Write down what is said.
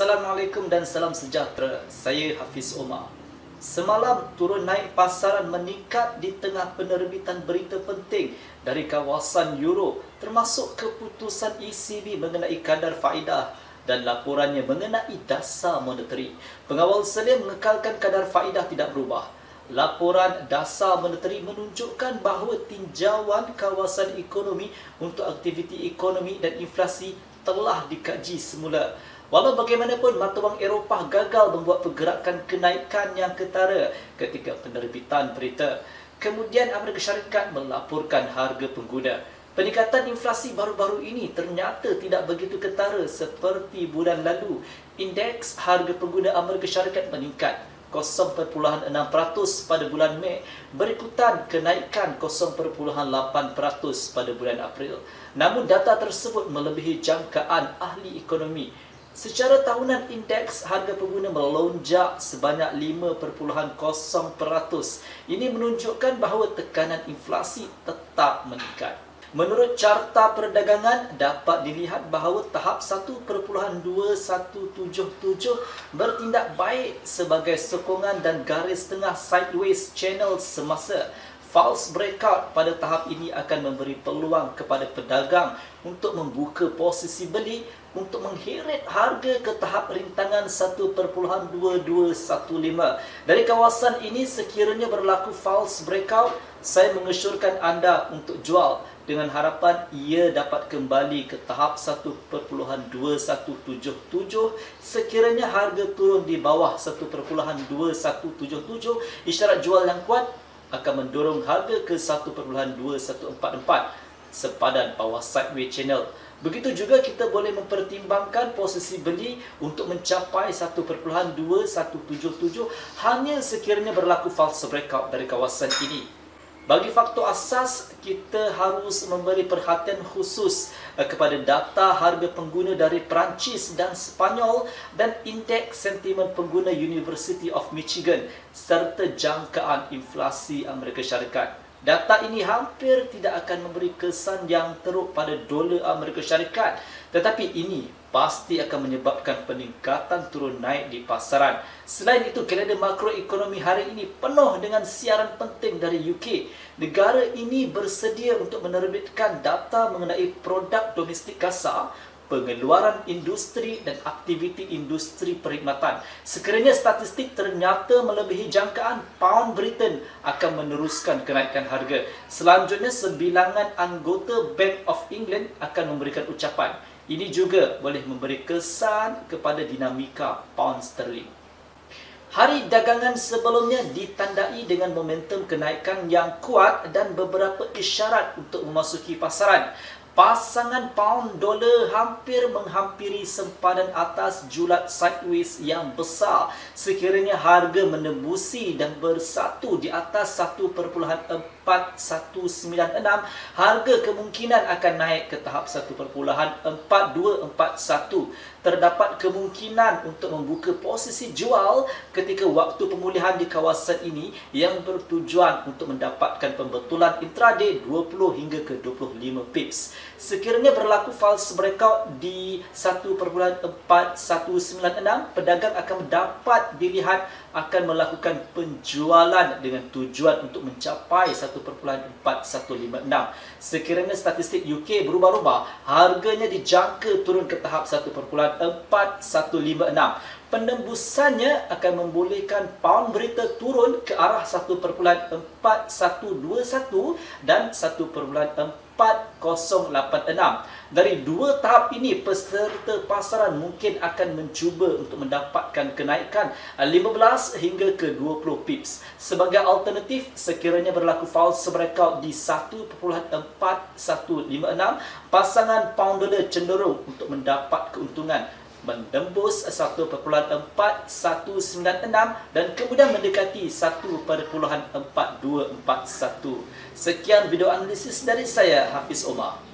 Assalamualaikum dan salam sejahtera. Saya Hafiz Omar. Semalam turun naik pasaran meningkat di tengah penerbitan berita penting dari kawasan Euro, termasuk keputusan ECB mengenai kadar faedah dan laporannya mengenai dasar moneteri. Pengawal selia mengekalkan kadar faedah tidak berubah. Laporan dasar moneteri menunjukkan bahawa tinjauan kawasan ekonomi untuk aktiviti ekonomi dan inflasi telah dikaji semula. Walau bagaimanapun, mata wang Eropah gagal membuat pergerakan kenaikan yang ketara ketika penerbitan berita. Kemudian Amerika Syarikat melaporkan harga pengguna. Peningkatan inflasi baru-baru ini ternyata tidak begitu ketara seperti bulan lalu. Indeks harga pengguna Amerika Syarikat meningkat 0.6% pada bulan Mei, berikutan kenaikan 0.8% pada bulan April. Namun data tersebut melebihi jangkaan ahli ekonomi. Secara tahunan, indeks harga pengguna melonjak sebanyak 5.0%. Ini menunjukkan bahawa tekanan inflasi tetap meningkat. Menurut Carta Perdagangan, dapat dilihat bahawa tahap 1.2177 bertindak baik sebagai sokongan dan garis tengah sideways channel semasa. False breakout pada tahap ini akan memberi peluang kepada pedagang untuk membuka posisi beli untuk mengheret harga ke tahap rintangan 1.2215. Dari kawasan ini, sekiranya berlaku false breakout, saya mengesyorkan anda untuk jual dengan harapan ia dapat kembali ke tahap 1.2177 sekiranya harga turun di bawah 1.2177. Isyarat jual yang kuat akan mendorong harga ke 1.2144 sepadan bawah sideways channel. Begitu juga kita boleh mempertimbangkan posisi beli untuk mencapai 1.2177 hanya sekiranya berlaku false breakout dari kawasan ini. Bagi faktor asas, kita harus memberi perhatian khusus kepada data harga pengguna dari Perancis dan Sepanyol dan indeks sentimen pengguna University of Michigan serta jangkaan inflasi Amerika Syarikat. Data ini hampir tidak akan memberi kesan yang teruk pada dolar Amerika Syarikat, tetapi ini pasti akan menyebabkan peningkatan turun naik di pasaran. Selain itu, kalender makroekonomi hari ini penuh dengan siaran penting dari UK. Negara ini bersedia untuk menerbitkan data mengenai produk domestik kasar, pengeluaran industri dan aktiviti industri perkhidmatan. Sekiranya statistik ternyata melebihi jangkaan, pound Britain akan meneruskan kenaikan harga. Selanjutnya, sebilangan anggota Bank of England akan memberikan ucapan. Ini juga boleh memberi kesan kepada dinamika pound sterling. Hari dagangan sebelumnya ditandai dengan momentum kenaikan yang kuat dan beberapa isyarat untuk memasuki pasaran. Pasangan pound dolar hampir menghampiri sempadan atas julat sideways yang besar sekiranya harga menembusi dan bersatu di atas 1.4196. Harga kemungkinan akan naik ke tahap 1.4241. Terdapat kemungkinan untuk membuka posisi jual ketika waktu pemulihan di kawasan ini yang bertujuan untuk mendapatkan pembetulan intraday 20 hingga ke 25 pips. Sekiranya berlaku false breakout di 1.4196, pedagang akan dapat dilihat akan melakukan penjualan dengan tujuan untuk mencapai 1.4156. Sekiranya statistik UK berubah-ubah, harganya dijangka turun ke tahap 1.4156. Penembusannya akan membolehkan pound Britain turun ke arah 1.4121 dan 1.4086. Dari dua tahap ini, peserta pasaran mungkin akan mencuba untuk mendapatkan kenaikan 15 hingga ke 20 pips. Sebagai alternatif, sekiranya berlaku false breakout di 1.4156, pasangan pound dolar cenderung untuk mendapat keuntungan menembus 1.4196 dan kemudian mendekati 1.4241. Sekian video analisis dari saya, Hafiz Omar.